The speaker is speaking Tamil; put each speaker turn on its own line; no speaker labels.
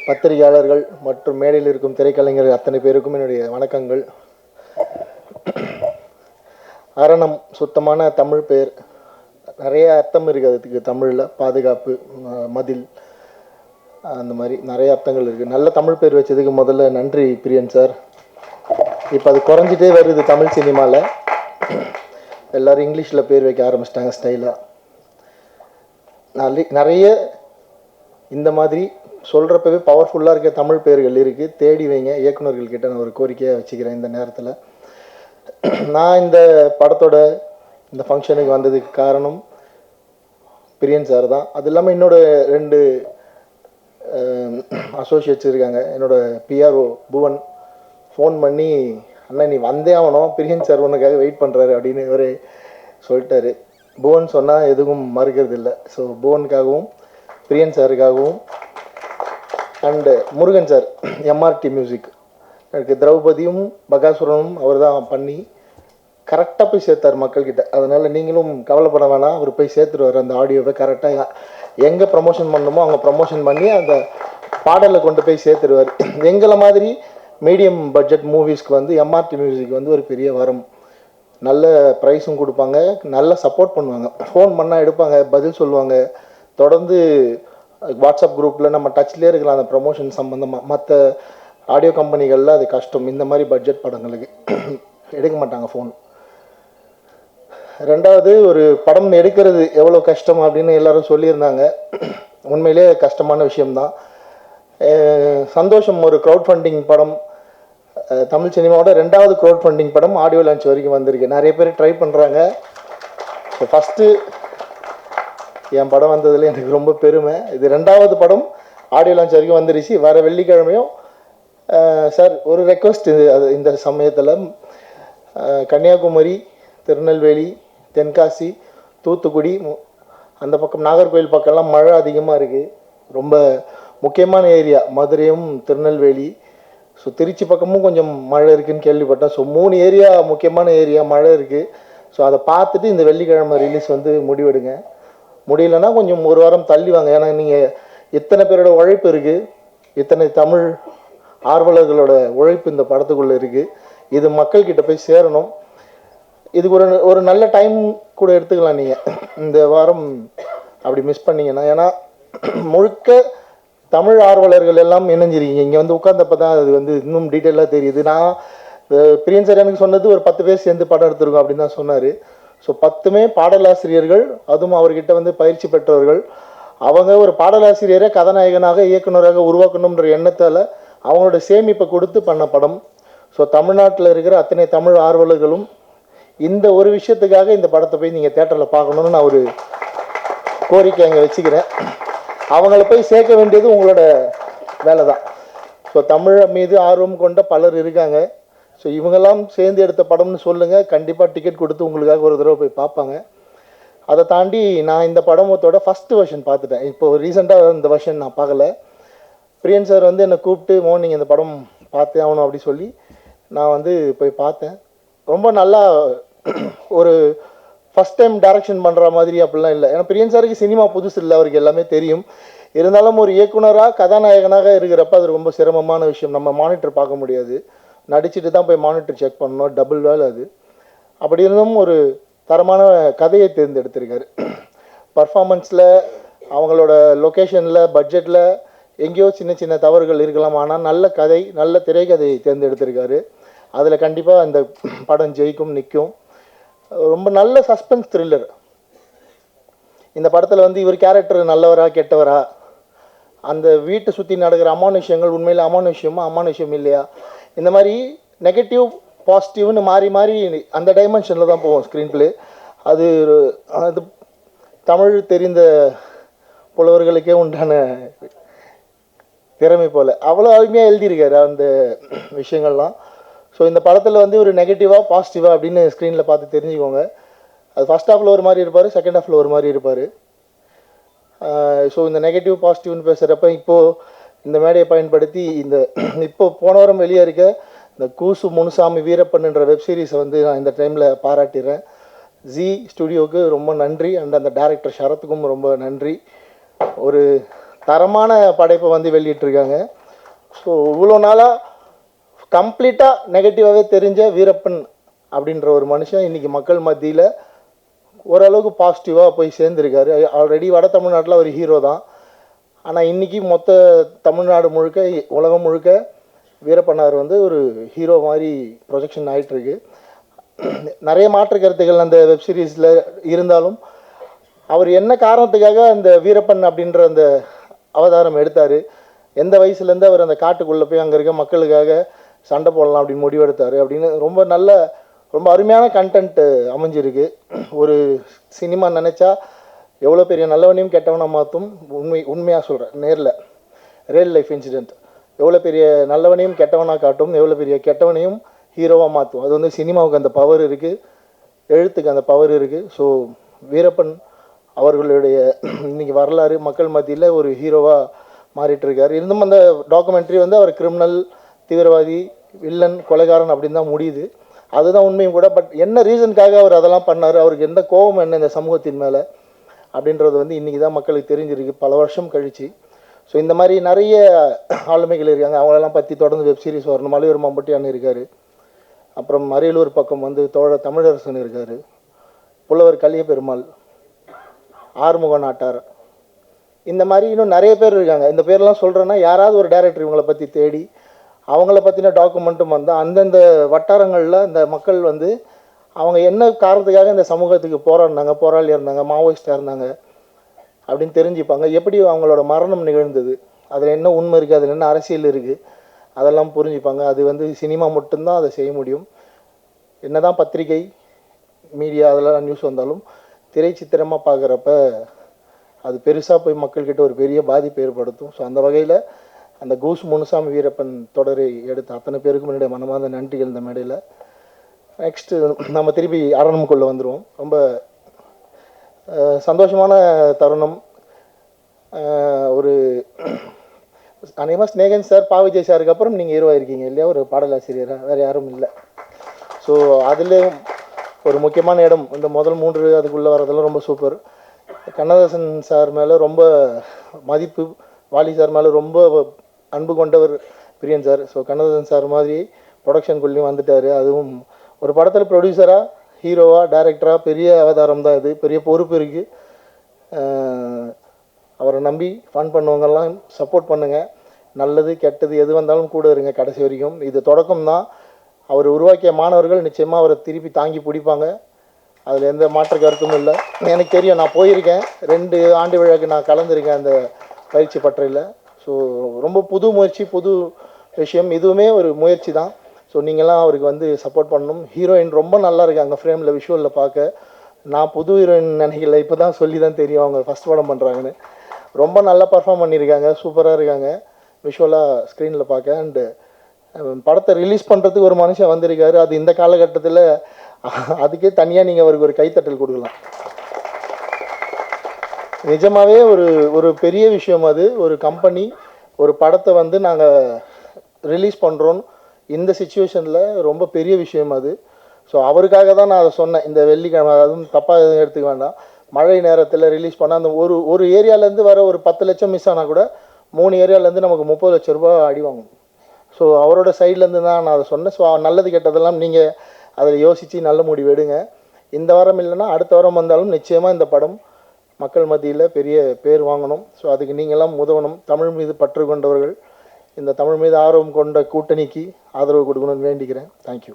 பத்திரிகையாளர்கள் மற்றும் மேடையில் இருக்கும் திரைக்கலைஞர்கள் அத்தனை பேருக்கும் என்னுடைய வணக்கங்கள். அரணம் சுத்தமான தமிழ் பெயர், நிறைய அர்த்தம் இருக்குது அதுக்கு. தமிழில் பாதுகாப்பு, மதில், அந்த மாதிரி நிறைய அர்த்தங்கள் இருக்குது. நல்ல தமிழ் பேர் வச்சதுக்கு முதல்ல நன்றி பிரியன் சார். இப்போ அது குறைஞ்சிட்டே வருது தமிழ் சினிமாவில். எல்லோரும் இங்கிலீஷில் பேர் வைக்க ஆரம்பிச்சிட்டாங்க ஸ்டைலாக. நிறைய இந்த மாதிரி சொல்கிறப்பவே பவர்ஃபுல்லாக இருக்க தமிழ் பேர்கள் இருக்குது, தேடி வைங்க. இயக்குநர்கள்கிட்ட நான் ஒரு கோரிக்கையாக வச்சுக்கிறேன் இந்த நேரத்தில். நான் இந்த படத்தோட இந்த ஃபங்க்ஷனுக்கு வந்ததுக்கு காரணம் பிரியன் சார் தான். அது இல்லாமல் என்னோட 2 அசோசியேட்ஸ் இருக்காங்க. என்னோட பிஆர்ஓ புவன் ஃபோன் பண்ணி, அண்ணா நீ வந்தே ஆகணும், பிரியன் சார் உனக்காக வெயிட் பண்ணுறாரு அப்படின்னு இவரே சொல்லிட்டாரு. புவன் சொன்னால் எதுவும் மறுக்கிறது இல்லை. ஸோ புவனுக்காகவும் பிரியன் சாருக்காகவும் and Murugan sir, MRT music, எனக்கு திரௌபதியும் பகாசுரனும் அவர் தான் பண்ணி கரெக்டாக போய் சேர்த்தார் மக்கள்கிட்ட. அதனால் நீங்களும் கவலைப்பட வேணாம், அவர் போய் சேர்த்துருவார் அந்த ஆடியோவை கரெக்டாக. எங்கே ப்ரமோஷன் பண்ணணுமோ அவங்க ப்ரமோஷன் பண்ணி அந்த பாடலை கொண்டு போய் சேர்த்துருவார். எங்களை மாதிரி மீடியம் பட்ஜெட் மூவிஸ்க்கு வந்து எம்ஆர்டி மியூசிக் வந்து ஒரு பெரிய வரம். நல்ல ப்ரைஸும் கொடுப்பாங்க, நல்ல சப்போர்ட் பண்ணுவாங்க. ஃபோன் பண்ணால் எடுப்பாங்க, பதில் சொல்லுவாங்க. தொடர்ந்து வாட்ஸ்அப் குரூப்பில் நம்ம டச்லேயே இருக்கலாம் அந்த ப்ரமோஷன் சம்மந்தமாக. மற்ற ஆடியோ கம்பெனிகளில் அது கஷ்டம், இந்த மாதிரி பட்ஜெட் படங்களுக்கு எடுக்க மாட்டாங்க ஃபோன். ரெண்டாவது, ஒரு படம் எடுக்கிறது எவ்வளோ கஷ்டம் அப்படின்னு எல்லோரும் சொல்லியிருந்தாங்க. உண்மையிலே கஷ்டமான விஷயம்தான். சந்தோஷம் ஒரு க்ரௌட் ஃபண்டிங் படம், தமிழ் சினிமாவோட 2வது க்ரௌட் ஃபண்டிங் படம் ஆடியோ லான்ச் வரைக்கும் வந்திருக்கு. நிறைய பேர் ட்ரை பண்ணுறாங்க. ஸோ ஃபஸ்ட்டு என் படம் வந்ததில் எனக்கு ரொம்ப பெருமை. இது 2வது படம் ஆடியோ லான்ச் வரைக்கும் வந்துருச்சு. வர வெள்ளிக்கிழமையும் சார் ஒரு ரெக்வஸ்ட், அது இந்த சமயத்தில் கன்னியாகுமரி, திருநெல்வேலி, தென்காசி, தூத்துக்குடி, அந்த பக்கம் நாகர்கோவில் பக்கம்லாம் மழை அதிகமாக இருக்குது. ரொம்ப முக்கியமான ஏரியா மதுரையும் திருநெல்வேலி. ஸோ திருச்சி பக்கமும் கொஞ்சம் மழை இருக்குதுன்னு கேள்விப்பட்டேன். ஸோ 3 ஏரியா முக்கியமான ஏரியா மழை இருக்குது. ஸோ அதை பார்த்துட்டு இந்த வெள்ளிக்கிழமை ரிலீஸ் வந்து முடிவெடுங்க. முடியலன்னா கொஞ்சம் ஒரு வாரம் தள்ளி வாங்க. ஏன்னா நீங்கள் எத்தனை பேரோட உழைப்பு இருக்குது, இத்தனை தமிழ் ஆர்வலர்களோட உழைப்பு இந்த படத்துக்குள்ளே இருக்குது. இது மக்கள்கிட்ட போய் சேரணும். இதுக்கு ஒரு நல்ல டைம் கூட எடுத்துக்கலாம் நீங்கள் இந்த வாரம் அப்படி மிஸ் பண்ணிங்கன்னா. ஏன்னா முழுக்க தமிழ் ஆர்வலர்கள் எல்லாம் இணைஞ்சிருக்கீங்க. இங்கே வந்து உட்காந்தப்போ தான் அது வந்து இன்னும் டீட்டெயிலாக தெரியுது. நான் பிரியன் சார் எனக்கு சொன்னது ஒரு 10 பேர் சேர்ந்து படம் எடுத்துருக்கோம் அப்படின்னு தான் சொன்னார். ஸோ 10மே பாடலாசிரியர்கள், அதுவும் அவர்கிட்ட வந்து பயிற்சி பெற்றவர்கள். அவங்க ஒரு பாடலாசிரியரை கதாநாயகனாக இயக்குநராக உருவாக்கணுன்ற எண்ணத்தால் அவங்களோட சேமிப்பை கொடுத்து பண்ண படம். ஸோ தமிழ்நாட்டில் இருக்கிற அத்தனை தமிழ் ஆர்வலர்களும் இந்த ஒரு விஷயத்துக்காக இந்த படத்தை போய் நீங்கள் தேட்டரில் பார்க்கணுன்னு நான் ஒரு கோரிக்கை அங்கே வச்சுக்கிறேன். அவங்கள போய் சேர்க்க வேண்டியது உங்களோட வேலை தான். ஸோ தமிழ் மீது ஆர்வம் கொண்ட பலர் இருக்காங்க. ஸோ இவங்கெல்லாம் சேர்ந்து எடுத்த படம்னு சொல்லுங்கள், கண்டிப்பாக டிக்கெட் கொடுத்து உங்களுக்காக ஒரு தடவை போய் பார்ப்பாங்க. அதை தாண்டி நான் இந்த படமத்தோட ஃபஸ்ட்டு வெர்ஷன் பார்த்துட்டேன். இப்போ ரீசெண்டாக இந்த வெர்ஷன் நான் பார்க்கல. பிரியன் சார் வந்து என்னை கூப்பிட்டு நீங்கள் இந்த படம் பார்த்தே ஆகணும் அப்படி சொல்லி நான் வந்து போய் பார்த்தேன். ரொம்ப நல்லா ஒரு ஃபஸ்ட் டைம் டைரக்ஷன் பண்ணுற மாதிரி அப்படிலாம் இல்லை. ஏன்னா பிரியன் சாருக்கு சினிமா புதுசு இல்லை, அவருக்கு எல்லாமே தெரியும். இருந்தாலும் ஒரு இயக்குனராக கதாநாயகனாக இருக்கிறப்ப அது ரொம்ப சிரமமான விஷயம். நம்ம மானிட்டர் பார்க்க முடியாது, நடிச்சுட்டு தான் போய் மானிட்டர் செக் பண்ணணும், டபுள் வேலை அது. அப்படி இருந்தும் ஒரு தரமான கதையை தேர்ந்தெடுத்திருக்காரு. பர்ஃபார்மன்ஸில், அவங்களோட லொக்கேஷனில், பட்ஜெட்டில் எங்கேயோ சின்ன சின்ன தவறுகள் இருக்கலாம். ஆனால் நல்ல கதை, நல்ல திரைக்கதையை தேர்ந்தெடுத்திருக்காரு. அதில் கண்டிப்பாக அந்த படம் ஜெயிக்கும், நிற்கும். ரொம்ப நல்ல சஸ்பென்ஸ் த்ரில்லர். இந்த படத்தில் வந்து இவர் கேரக்டர் நல்லவரா கெட்டவரா, அந்த வீட்டை சுற்றி நடக்கிற அமானுஷ்யங்கள் உண்மையில் அமானுஷ்யமா அமானுஷ்யம் இல்லையா, இந்த மாதிரி நெகட்டிவ் பாசிட்டிவ்னு மாறி மாறி அந்த டைமென்ஷனில் தான் போவோம் ஸ்க்ரீன் பிளே. அது தமிழ் தெரிந்த புலவர்களுக்கே உண்டான திறமை போல் அவ்வளோ அருமையாக எழுதியிருக்காரு அந்த விஷயங்கள்லாம். ஸோ இந்த படத்தில் வந்து ஒரு நெகட்டிவாக பாசிட்டிவாக அப்படின்னு ஸ்க்ரீனில் பார்த்து தெரிஞ்சுக்கோங்க. அது ஃபஸ்ட் ஹாஃபில் ஒரு மாதிரி இருப்பார், செகண்ட் ஹாஃபில் ஒரு மாதிரி இருப்பார். ஸோ இந்த நெகட்டிவ் பாசிட்டிவ்னு பேசுகிறப்ப இப்போது இந்த மேடையை பயன்படுத்தி இந்த இப்போ போன வாரம் வெளியே இருக்க இந்த கூசு முனுசாமி வீரப்பன்ன்ற வெப்சீரிஸை வந்து நான் இந்த டைமில் பாராட்டிடுறேன். ஜி ஸ்டுடியோவுக்கு ரொம்ப நன்றி, அண்ட் அந்த டைரக்டர் ஷரத்துக்கும் ரொம்ப நன்றி. ஒரு தரமான படைப்பை வந்து வெளியிட்டிருக்காங்க. ஸோ இவ்வளோ நாளாக கம்ப்ளீட்டாக நெகட்டிவாகவே தெரிஞ்ச வீரப்பன் அப்படின்ற ஒரு மனுஷன் இன்றைக்கி மக்கள் மத்தியில் ஓரளவுக்கு பாசிட்டிவாக போய் சேர்ந்துருக்காரு. ஆல்ரெடி வட தமிழ்நாட்டில் ஒரு ஹீரோ தான். ஆனால் இன்றைக்கி மொத்த தமிழ்நாடு முழுக்க, உலகம் முழுக்க வீரப்பனார் வந்து ஒரு ஹீரோ மாதிரி ப்ரொஜெக்ஷன் ஆகிட்டுருக்கு. நிறைய மாற்று கருத்துக்கள் அந்த வெப்சீரிஸில் இருந்தாலும் அவர் என்ன காரணத்துக்காக அந்த வீரப்பன் அப்படின்ற அந்த அவதாரம் எடுத்தார், எந்த வயசுலேருந்து அவர் அந்த காட்டுக்குள்ளே போய் அங்கே இருக்க மக்களுக்காக சண்டை போடலாம் அப்படின்னு முடிவெடுத்தார் அப்படின்னு ரொம்ப அருமையான கண்டென்ட்டு அமைஞ்சிருக்கு. ஒரு சினிமா நினச்சா எவ்வளோ பெரிய நல்லவனையும் கெட்டவனாக மாற்றும். உண்மையாக சொல்கிறேன், ரியல் லைஃப் இன்சிடெண்ட் எவ்வளோ பெரிய நல்லவனையும் கெட்டவனாக காட்டும், எவ்வளோ பெரிய கெட்டவனையும் ஹீரோவாக மாற்றும். அது வந்து சினிமாவுக்கு அந்த பவர் இருக்குது, எழுத்துக்கு அந்த பவர் இருக்குது. ஸோ வீரப்பன் அவர்களுடைய இன்றைக்கி வரலாறு மக்கள் மத்தியில் ஒரு ஹீரோவாக மாறிட்டுருக்கார். இருந்தும் அந்த டாக்குமெண்ட்ரி வந்து அவர் கிரிமினல், தீவிரவாதி, வில்லன், கொலைகாரன் அப்படின்னு தான் முடியுது. அதுதான் உண்மையும் கூட. பட் என்ன ரீசனுக்காக அவர் அதெல்லாம் பண்ணார், அவருக்கு எந்த கோபம் என்ன இந்த சமூகத்தின் மேலே அப்படின்றது வந்து இன்றைக்கி தான் மக்களுக்கு தெரிஞ்சிருக்கு, பல வருஷம் கழித்து. ஸோ இந்த மாதிரி நிறைய ஆளுமைகள் இருக்காங்க, அவங்களெல்லாம் பற்றி தொடர்ந்து வெப் சீரிஸ் வரணும். மலையூர் மம்பட்டியான் இருக்கார், அப்புறம் அரியலூர் பக்கம் வந்து தமிழரசன் இருக்கார், புலவர் கலிய பெருமாள், ஆறுமுக நாட்டார், இந்த மாதிரி இன்னும் நிறைய பேர் இருக்காங்க. இந்த பேர்லாம் சொல்கிறேன்னா யாராவது ஒரு டைரக்டர் இவங்களை பற்றி தேடி அவங்கள பற்றின டாக்குமெண்ட்டும் வந்தால் அந்தந்த வட்டாரங்களில் இந்த மக்கள் வந்து அவங்க என்ன காரணத்துக்காக இந்த சமூகத்துக்கு போராளியாக இருந்தாங்க, மாவோயிஸ்டாக இருந்தாங்க அப்படின்னு தெரிஞ்சுப்பாங்க. எப்படி அவங்களோட மரணம் நிகழ்ந்தது, அதில் என்ன உண்மை இருக்குது, அதில் என்ன அரசியல் இருக்குது, அதெல்லாம் புரிஞ்சுப்பாங்க. அது வந்து சினிமா மட்டும்தான் அதை செய்ய முடியும். என்ன தான் பத்திரிகை, மீடியா அதெல்லாம் நியூஸ் வந்தாலும் திரைச்சித்திரமாக பார்க்குறப்ப அது பெருசாக போய் மக்கள்கிட்ட ஒரு பெரிய பாதிப்பை ஏற்படுத்தும். ஸோ அந்த வகையில் அந்த கூஸ் முனுசாமி வீரப்பன் தொடரை எடுத்த அத்தனை பேருக்கும் என்னுடைய மனமார்ந்த நன்றிகள் இந்த மேடையில். நெக்ஸ்ட்டு நம்ம திருப்பி அரண்மனைக்குள்ளே வந்துடுவோம். ரொம்ப சந்தோஷமான தருணம். ஒரு அநேகமாக ஸ்நேகன் சார், பா விஜய் சாருக்கு அப்புறம் நீங்கள் ஹீரோவாக இருக்கீங்க இல்லையா, ஒரு பாடலாசிரியராக, வேறு யாரும் இல்லை. ஸோ அதில் ஒரு முக்கியமான இடம் இந்த முதல் 3 அதுக்குள்ளே வரதெல்லாம் ரொம்ப சூப்பர். கண்ணதாசன் சார் மேலே ரொம்ப மதிப்பு, வாலி சார் மேலே ரொம்ப அன்பு கொண்டவர் பிரியன் சார். ஸோ கண்ணதாசன் சார் மாதிரி ப்ரொடக்ஷனுக்குள்ளேயும் வந்துட்டார். அதுவும் ஒரு படத்தில் ப்ரொடியூசராக, ஹீரோவாக, டைரக்டராக பெரிய அவதாரம் தான் இது, பெரிய பொறுப்பு இருக்குது. அவரை நம்பி ஃபன் பண்ணுவங்கெல்லாம் சப்போர்ட் பண்ணுங்கள். நல்லது கெட்டது எது வந்தாலும் கூட இருங்க கடைசி வரைக்கும். இது தொடக்கம் தான். அவர் உருவாக்கிய மாணவர்கள் நிச்சயமாக அவரை திருப்பி தாங்கி பிடிப்பாங்க, அதில் எந்த மாற்று கருத்தும் இல்லை. எனக்கு தெரியும், நான் போயிருக்கேன், 2 ஆண்டு விழாக்கு நான் கலந்துருக்கேன் அந்த பயிற்சி பட்டறையில். ஸோ ரொம்ப புது முயற்சி, புது விஷயம், இதுவுமே ஒரு முயற்சி தான். ஸோ நீங்களாம் அவருக்கு வந்து சப்போர்ட் பண்ணணும். ஹீரோயின் ரொம்ப நல்லா இருக்காங்க ஃப்ரேமில், விஷுவலில் பார்க்க. நான் புது ஹீரோயின் நினைக்கல, இப்போ தான் சொல்லி தான் தெரியும் அவங்க ஃபஸ்ட் படம் பண்ணுறாங்கன்னு. ரொம்ப நல்லா பர்ஃபார்ம் பண்ணியிருக்காங்க, சூப்பராக இருக்காங்க விஷுவலாக ஸ்க்ரீனில் பார்க்க. அண்டு படத்தை ரிலீஸ் பண்ணுறதுக்கு ஒரு மனுஷன் வந்திருக்காரு. அது இந்த காலகட்டத்தில் அதுக்கே தனியாக நீங்கள் அவருக்கு ஒரு கைத்தட்டல் கொடுக்கலாம். நிஜமாகவே ஒரு பெரிய விஷயம் அது. ஒரு கம்பெனி ஒரு படத்தை வந்து நாங்கள் ரிலீஸ் பண்ணுறோம் இந்த சிச்சுவேஷனில், ரொம்ப பெரிய விஷயம் அது. ஸோ அவருக்காக தான் நான் அதை சொன்னேன். இந்த வெள்ளிக்கிழமை, அதுவும் தப்பாக எதுவும் எடுத்துக்க வேண்டாம், மழை நேரத்தில் ரிலீஸ் பண்ணால் அந்த ஒரு ஏரியாவிலேருந்து வர ஒரு 10 லட்சம் மிஸ் ஆனால் கூட 3 ஏரியாவிலேருந்து நமக்கு 30 லட்ச ரூபா அடி வாங்கும். ஸோ அவரோட சைட்லேருந்து தான் நான் அதை சொன்னேன். ஸோ நல்லது கெட்டதெல்லாம் நீங்கள் அதில் யோசித்து நல்ல முடிவு எடுங்க. இந்த வாரம் இல்லைன்னா அடுத்த வாரம் வந்தாலும் நிச்சயமாக இந்த படம் மக்கள் மத்தியில் பெரிய பேர் வாங்கணும். ஸோ அதுக்கு நீங்களாம் உதவணும். தமிழ் மீது பற்று கொண்டவர்கள், இந்த தமிழ் மீது ஆர்வம் கொண்ட கூட்டணிக்கு ஆதரவு கொடுக்கணும்னு வேண்டிக்கிறேன். தேங்க்யூ.